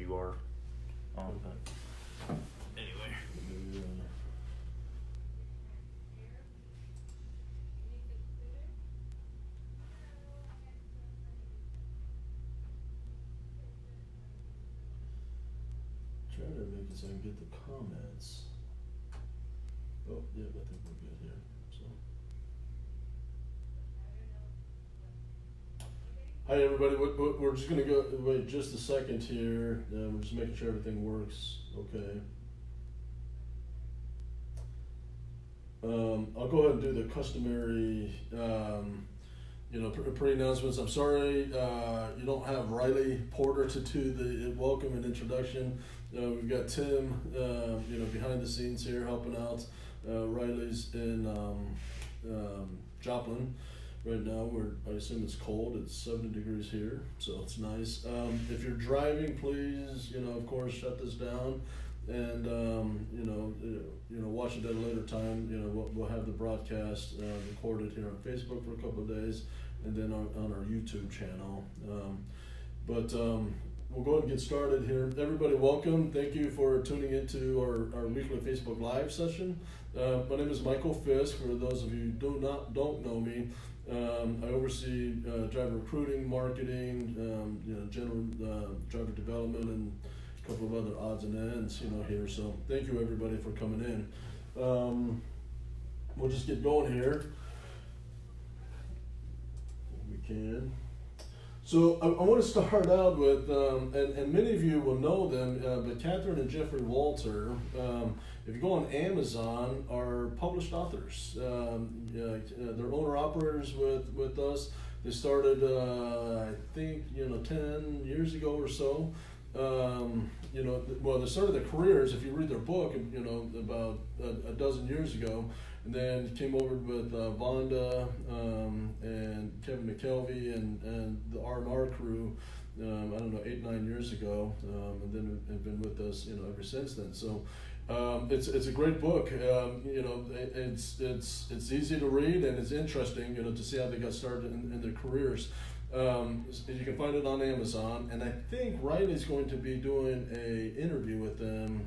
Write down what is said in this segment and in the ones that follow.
you are on, but anyway. Trying to make it so I can get the comments. Oh, yeah, I think we're good here. So. Hi everybody, we're just gonna go, wait just a second here. We're just making sure everything works okay. I'll go ahead and do the customary, pre-announcements. I'm sorry you don't have Riley Porter to do the welcome and introduction. We've got Tim, behind the scenes here helping out. Riley's in Joplin right now. I assume it's cold. It's 70 degrees here, so it's nice. If you're driving, please, of course, shut this down. And watch it at a later time. We'll have the broadcast recorded here on Facebook for a couple of days, and then on our YouTube channel. We'll go ahead and get started here. Everybody, welcome. Thank you for tuning into our weekly Facebook Live session. My name is Michael Fisk. For those of you who don't know me, I oversee driver recruiting, marketing, general driver development, and a couple of other odds and ends, here. So thank you everybody for coming in. We'll just get going here. If we can. So I want to start out with, and many of you will know them, but Catherine and Jeffrey Walter, if you go on Amazon, are published authors. They're owner-operators with us. They started, I think, 10 years ago or so. They started their careers, if you read their book, about a dozen years ago, and then came over with Vonda and Kevin McKelvey and the R&R crew, 8-9 years ago, and then have been with us, ever since then. So it's a great book. It's easy to read, and it's interesting, to see how they got started in their careers. You can find it on Amazon, and I think Riley's going to be doing a interview with them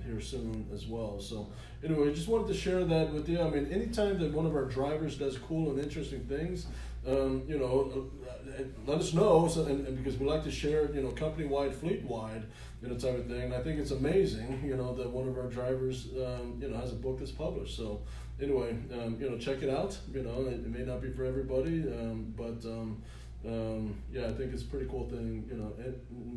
here soon as well. So anyway, just wanted to share that with you. I mean, anytime that one of our drivers does cool and interesting things, let us know. So, and because we like to share it, company-wide, fleet-wide, type of thing. And I think it's amazing, that one of our drivers, has a book that's published. So anyway, check it out. It may not be for everybody, but I think it's a pretty cool thing,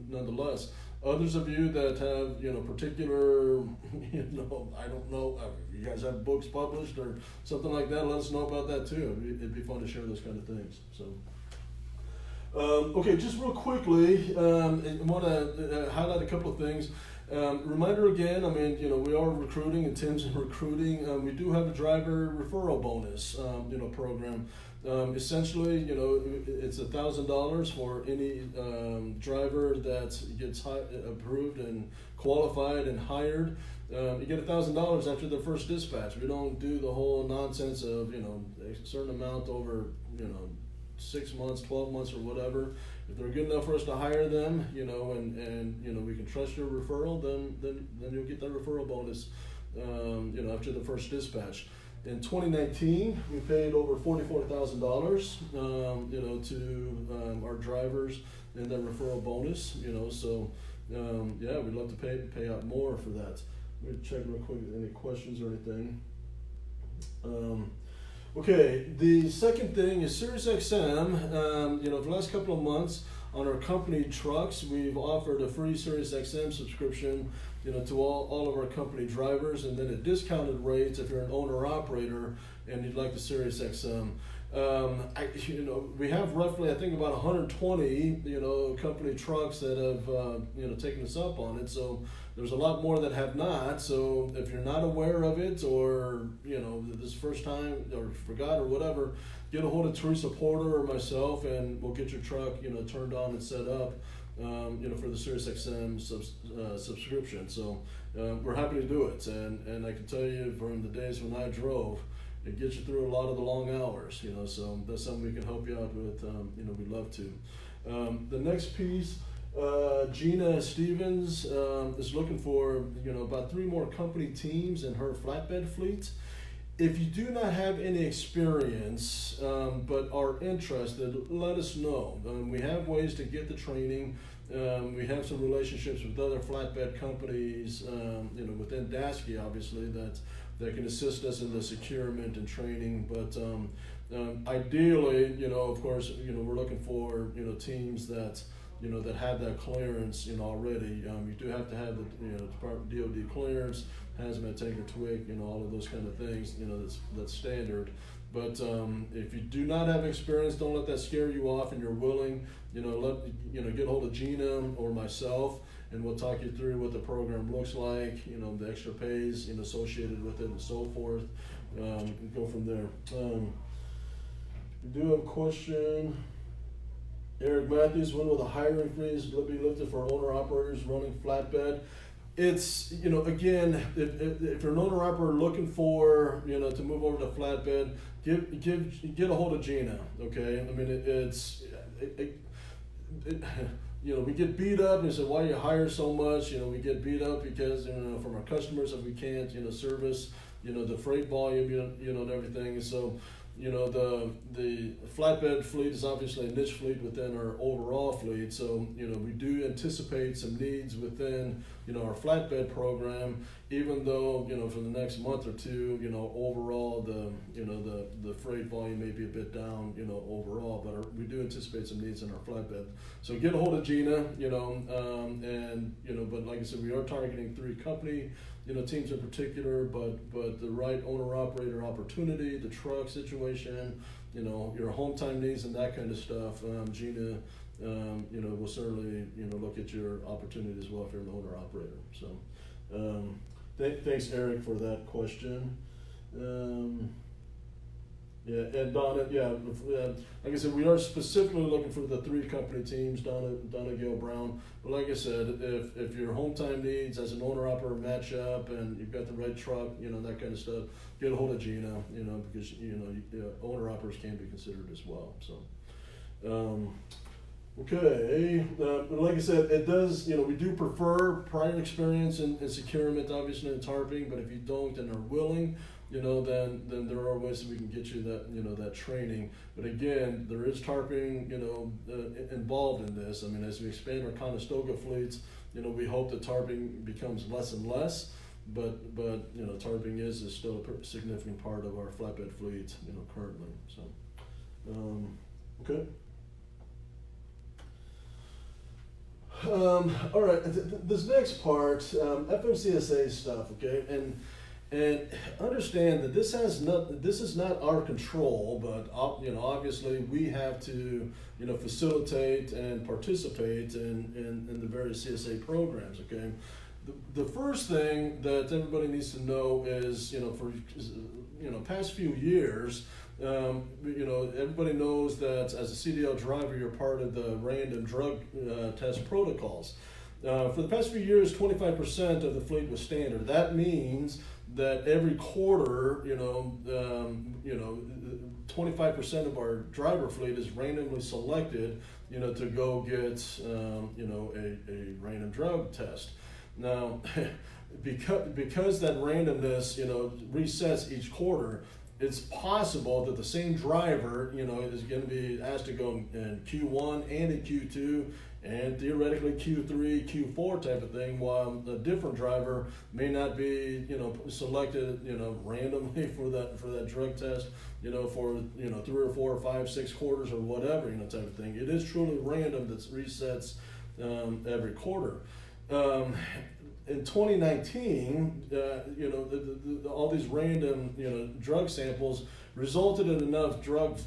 nonetheless. Others of you that have, particular, I don't know, if you guys have books published or something like that, let us know about that too. It'd be fun to share those kind of things. So, okay, just real quickly, I want to highlight a couple of things. Reminder again, we are recruiting, and Tim's in recruiting. We do have a driver referral bonus, program. Essentially, it's $1,000 for any driver that gets approved and qualified and hired. You get $1,000 after the first dispatch. We don't do the whole nonsense of, a certain amount over, 6 months, 12 months, or whatever. If they're good enough for us to hire them, and we can trust your referral, then you'll get that referral bonus, after the first dispatch. In 2019, we paid over $44,000, to our drivers in that referral bonus. So we'd love to pay out more for that. Let me check real quick any questions or anything. Okay, the second thing is Sirius XM. For the last couple of months on our company trucks, we've offered a free Sirius XM subscription, to all of our company drivers, and then at discounted rates if you're an owner-operator and you'd like the Sirius XM. We have roughly, I think, about 120, company trucks that have, taken us up on it. So there's a lot more that have not. So if you're not aware of it, or, this is first time, or forgot or whatever, get a hold of Teresa Porter or myself, and we'll get your truck, turned on and set up, for the Sirius XM subscription. So we're happy to do it. And I can tell you from the days when I drove, it gets you through a lot of the long hours, so that's something we can help you out with, we'd love to. The next piece Gina Stevens is looking for about 3 more company teams in her flatbed fleet. If you do not have any experience but are interested, let us know. We have ways to get the training. We have some relationships with other flatbed companies, within Dasky, obviously, that can assist us in the securement and training. But ideally, of course, we're looking for teams that that have that clearance already. You do have to have the Department DoD clearance, hazmat tanker twig, all of those kind of things. That's standard. But if you do not have experience, don't let that scare you off, and you're willing, get hold of Gina or myself, and we'll talk you through what the program looks like, the extra pays associated with it, and so forth. And go from there. We do have a question. Eric Matthews, when will the hiring freeze be lifted for owner-operators running flatbed? It's, again, if you're an owner-operator looking for, to move over to flatbed, get a hold of Gina, okay? I mean, we get beat up, and you say, why do you hire so much? We get beat up because, from our customers that we can't, service, the freight volume, and everything. So, the flatbed fleet is obviously a niche fleet within our overall fleet. So, we do anticipate some needs within, our flatbed program, even though, for the next month or two, overall the freight volume may be a bit down, overall, but we do anticipate some needs in our flatbed. So get a hold of Gina, and, but like I said, we are targeting 3 company teams in particular, but the right owner-operator opportunity, the truck situation, your home time needs and that kind of stuff, Gina, will certainly, look at your opportunity as well if you're an owner-operator. So, thanks, Eric, for that question. And Donna, like I said, we are specifically looking for the 3 company teams, Donna Gail Brown. But like I said, if your home time needs as an owner-operator match up and you've got the right truck, that kind of stuff, get a hold of Gina, because, owner-operators can be considered as well. So, okay, like I said, it does, we do prefer prior experience in securement, obviously, in tarping, but if you don't and are willing, then there are ways that we can get you that, that training. But again, there is tarping, involved in this. I mean, as we expand our Conestoga fleets, we hope that tarping becomes less and less, but tarping is still a significant part of our flatbed fleet, currently. So, okay. All right, this next part, FMCSA stuff, okay, and understand that this is not our control, but obviously we have to facilitate and participate in the various CSA programs. Okay, the first thing that everybody needs to know is for past few years. Everybody knows that as a CDL driver, you're part of the random drug test protocols. For the past few years, 25% of the fleet was standard. That means that every quarter, 25% of our driver fleet is randomly selected, to go get, a random drug test. Now, because that randomness, resets each quarter, it's possible that the same driver, is going to be asked to go in Q1 and in Q2 and theoretically Q3, Q4 type of thing, while a different driver may not be, selected, randomly for that drug test, for 3 or 4 or 5, 6 quarters or whatever, type of thing. It is truly random that resets every quarter. In 2019, all these random, drug samples resulted in enough drug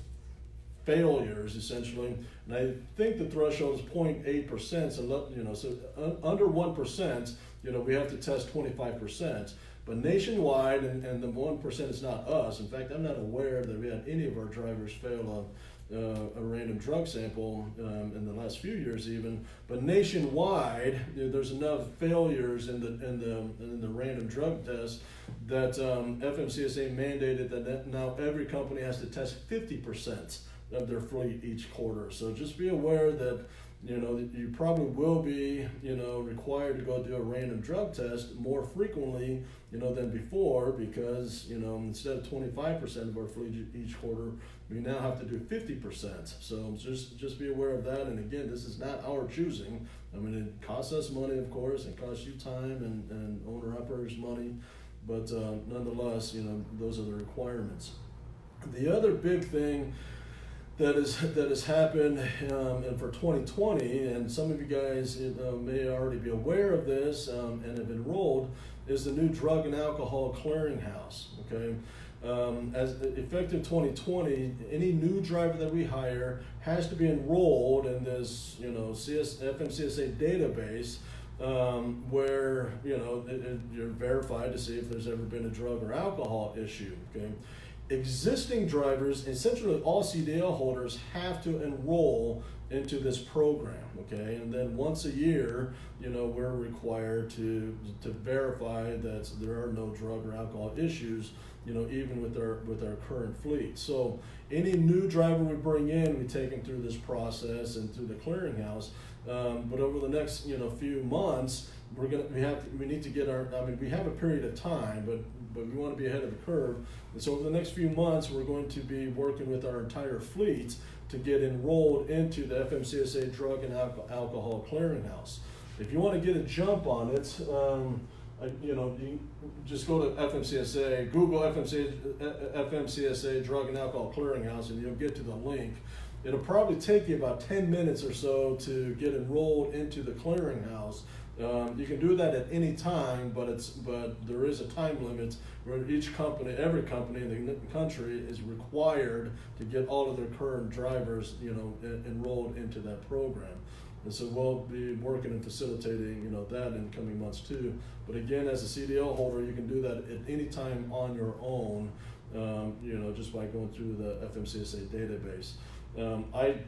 failures, essentially, and I think the threshold is 0.8%. So, under 1%, we have to test 25%. But nationwide, and the 1% is not us. In fact, I'm not aware that we had any of our drivers fail a random drug sample in the last few years, even. But nationwide, there's enough failures in the random drug test that FMCSA mandated that now every company has to test 50% of their fleet each quarter. So just be aware that you probably will be, required to go do a random drug test more frequently, than before, because, instead of 25% of our fleet each quarter, we now have to do 50%. So just be aware of that. And again, this is not our choosing. I mean, it costs us money, of course, it costs you time and owner-operators money, but nonetheless, those are the requirements. The other big thing that has happened and for 2020, and some of you guys may already be aware of this and have enrolled, is the new Drug and Alcohol Clearinghouse. Okay, as effective 2020, any new driver that we hire has to be enrolled in this FMCSA database where you're verified to see if there's ever been a drug or alcohol issue. Okay. Existing drivers, essentially all CDL holders, have to enroll into this program, okay? And then once a year, we're required to verify that there are no drug or alcohol issues, even with our current fleet. So any new driver we bring in, we take them through this process and through the clearinghouse. But over the next few months, we need to get we have a period of time, but we want to be ahead of the curve. And so over the next few months, we're going to be working with our entire fleet to get enrolled into the FMCSA Drug and Alcohol Clearinghouse. If you want to get a jump on it, you just go to FMCSA, Google FMCSA Drug and Alcohol Clearinghouse, and you'll get to the link. It'll probably take you about 10 minutes or so to get enrolled into the clearinghouse. You can do that at any time, but there is a time limit where every company in the country is required to get all of their current drivers, enrolled into that program. And so we'll be working and facilitating, that in coming months too. But again, as a CDL holder, you can do that at any time on your own, just by going through the FMCSA database. I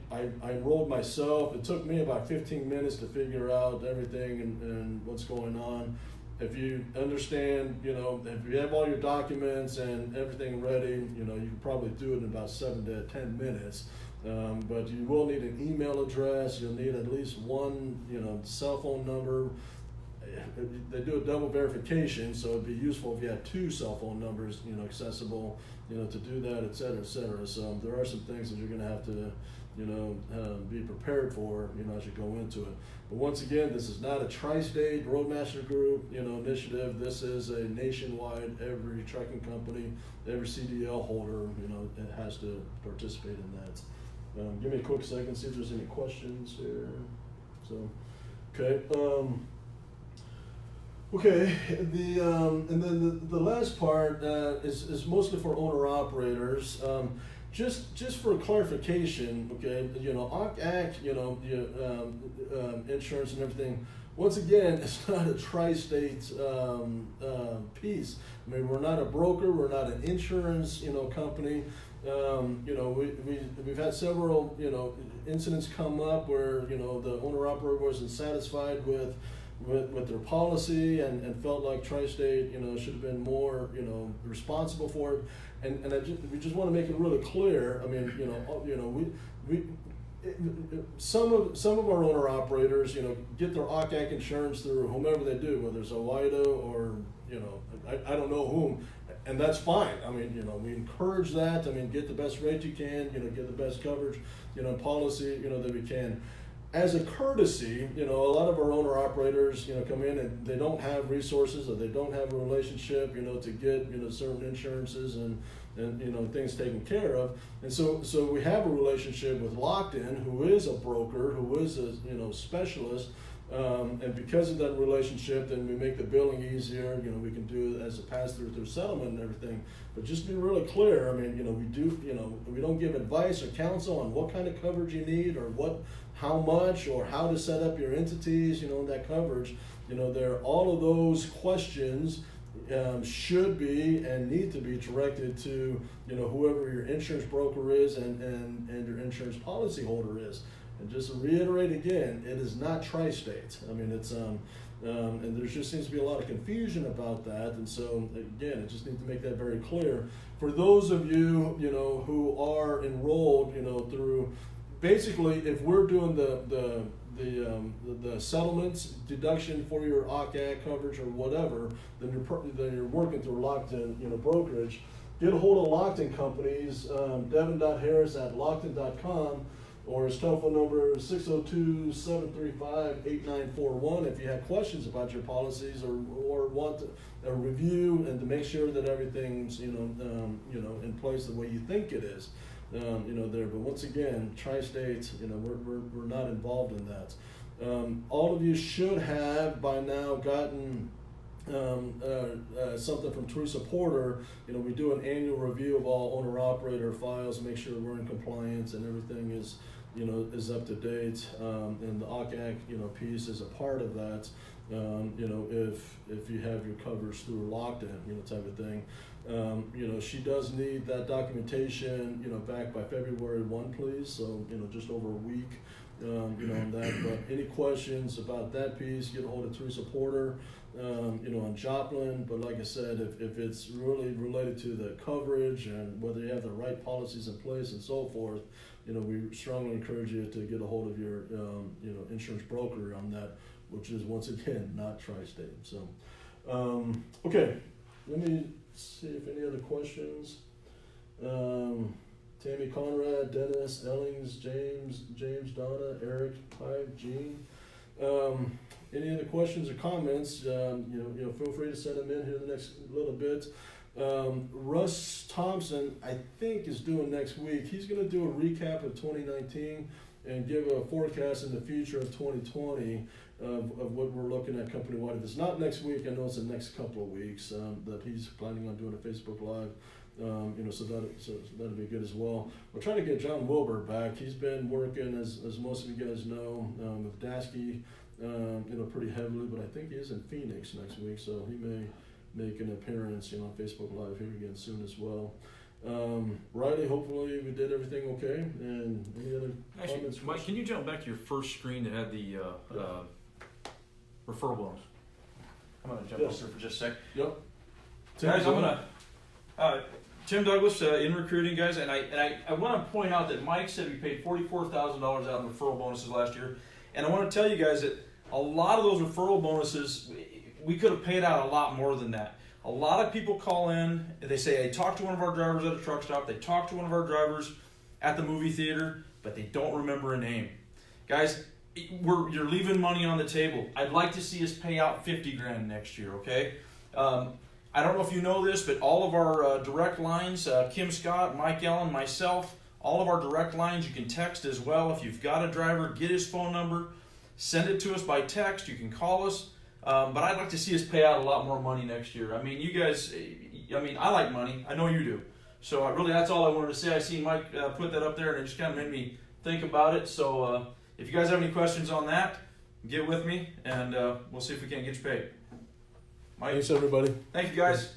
enrolled myself. It took me about 15 minutes to figure out everything and what's going on. If you understand, if you have all your documents and everything ready, you can probably do it in about 7 to 10 minutes. But you will need an email address. You'll need at least one, cell phone number. They do a double verification, so it'd be useful if you had 2 cell phone numbers, accessible, to do that, et cetera, et cetera. So there are some things that you're going to have to, be prepared for, as you go into it. But once again, this is not a tri-state Roadmaster Group, initiative. This is a nationwide. Every trucking company, every CDL holder, it has to participate in that. Give me a quick second, see if there's any questions here. So, okay. Okay, and then the last part is mostly for owner operators. Just for clarification, okay, OCAC, insurance and everything. Once again, it's not a tri-state piece. I mean, we're not a broker, we're not an insurance, company. We've had several, incidents come up where the owner operator wasn't satisfied with their policy and felt like Tri-State, should have been more, responsible for it. And we just want to make it really clear. I mean, some of our owner operators, get their OCAC insurance through whomever they do, whether it's OIDA or, I don't know whom, and that's fine. I mean, we encourage that. I mean, get the best rate you can, get the best coverage, policy, that we can. As a courtesy, a lot of our owner operators, come in and they don't have resources or they don't have a relationship, to get, certain insurances and things taken care of. And so we have a relationship with Locked In, who is a broker, who is a, specialist. And because of that relationship, then we make the billing easier. We can do it as a pass-through through settlement and everything. But just to be really clear, I mean, we don't give advice or counsel on what kind of coverage you need or how much or how to set up your entities, that coverage. All of those questions should be and need to be directed to, whoever your insurance broker is and your insurance policy holder is. And just to reiterate again, it is not tri-state. I mean, it's and there just seems to be a lot of confusion about that. And so again, I just need to make that very clear. For those of you, who are enrolled, through basically, if we're doing the settlements deduction for your OCAC coverage or whatever, then you're working through Lockton, brokerage. Get a hold of Lockton companies, devin.harris@lockton.com, or his telephone number is 602-735-8941 if you have questions about your policies or want a review and to make sure that everything's in place the way you think it is. There. But once again, Tri-State, we're not involved in that. All of you should have by now gotten something from Teresa Porter. We do an annual review of all owner-operator files and make sure we're in compliance and everything is up to date. And the OCAC, piece is a part of that. If you have your coverage through Lockton, type of thing. She does need that documentation, back by February 1, please. So, just over a week, on that. But any questions about that piece, get a hold of Teresa Porter, on Joplin. But like I said, if it's really related to the coverage and whether you have the right policies in place and so forth, we strongly encourage you to get a hold of your, insurance broker on that, which is once again not Tri-State. So, okay, let me see if any other questions. Tammy Conrad, Dennis, Ellings, James, Donna, Eric, Hyde, Gene. Any other questions or comments? Feel free to send them in here the next little bit. Russ Thompson, I think, is doing next week. He's going to do a recap of 2019 and give a forecast in the future of 2020 of what we're looking at company-wide. If it's not next week, I know it's the next couple of weeks that he's planning on doing a Facebook Live. So that'll be good as well. We're trying to get John Wilbur back. He's been working, as most of you guys know, with Dasky, pretty heavily, but I think he is in Phoenix next week, so he may make an appearance, on Facebook Live here again soon as well. Riley, hopefully we did everything okay. And any other comments? Mike, can you jump back to your first screen that had the referral bonus? I'm going to jump up here for just a sec. Yep. Guys, I'm going to... Tim Douglas in recruiting, guys, and I want to point out that Mike said we paid $44,000 out in referral bonuses last year, and I want to tell you guys that a lot of those referral bonuses, we could have paid out a lot more than that. A lot of people call in, they say, they talked to one of our drivers at a truck stop, they talked to one of our drivers at the movie theater, but they don't remember a name. Guys, you're leaving money on the table. I'd like to see us pay out $50,000 next year, okay? I don't know if you know this, but all of our direct lines, Kim Scott, Mike Ellen, myself, all of our direct lines, you can text as well. If you've got a driver, get his phone number, send it to us by text. You can call us. But I'd like to see us pay out a lot more money next year. I mean, you guys, I like money. I know you do. So really, that's all I wanted to say. I see Mike put that up there, and it just kind of made me think about it. So if you guys have any questions on that, get with me, and we'll see if we can't get you paid. Mike? Thanks, everybody. Thank you, guys.